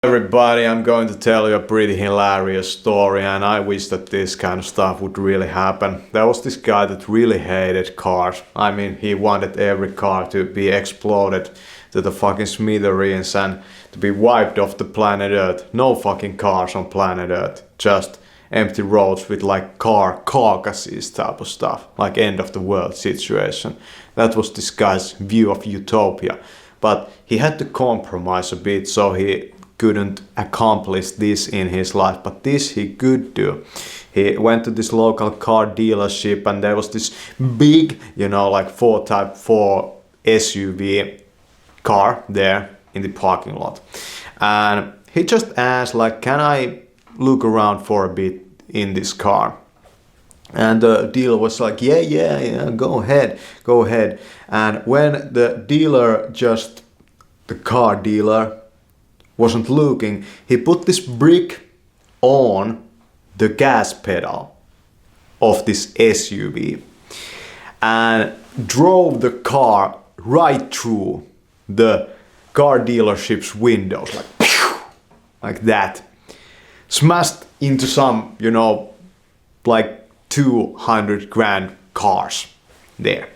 Everybody, I'm going to tell you a pretty hilarious story, and I wish that this kind of stuff would really happen. There was this guy that really hated cars. I mean, he wanted every car to be exploded to the fucking smithereens and to be wiped off the planet Earth. No fucking cars on planet Earth. Just empty roads with like car carcasses type of stuff. Like end of the world situation. That was this guy's view of utopia. But he had to compromise a bit, so he couldn't accomplish this in his life, but this he could do. He went to this local car dealership and there was this big, like Type 4 SUV car there in the parking lot. And he just asked, like, can I look around for a bit in this car? And the dealer was like, yeah, go ahead. And when the car dealer wasn't looking, he put this brick on the gas pedal of this SUV and drove the car right through the car dealership's windows, like that. Smashed into some, like 200 grand cars there.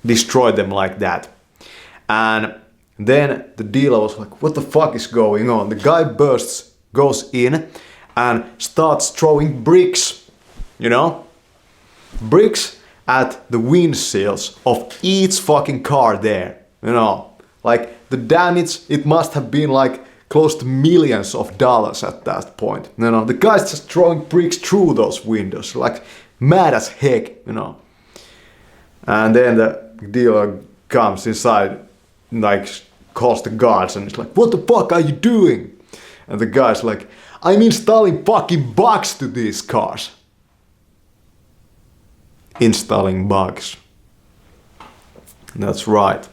Destroyed them like that. And then the dealer was like, what the fuck is going on? The guy goes in and starts throwing bricks, bricks at the windshields of each fucking car there, like the damage, it must have been like close to millions of dollars at that point. The guy's just throwing bricks through those windows, like mad as heck, And then the dealer comes inside, like calls the guards and it's like, what the fuck are you doing? And the guy's like, I'm installing fucking bugs to these cars. Installing bugs. That's right.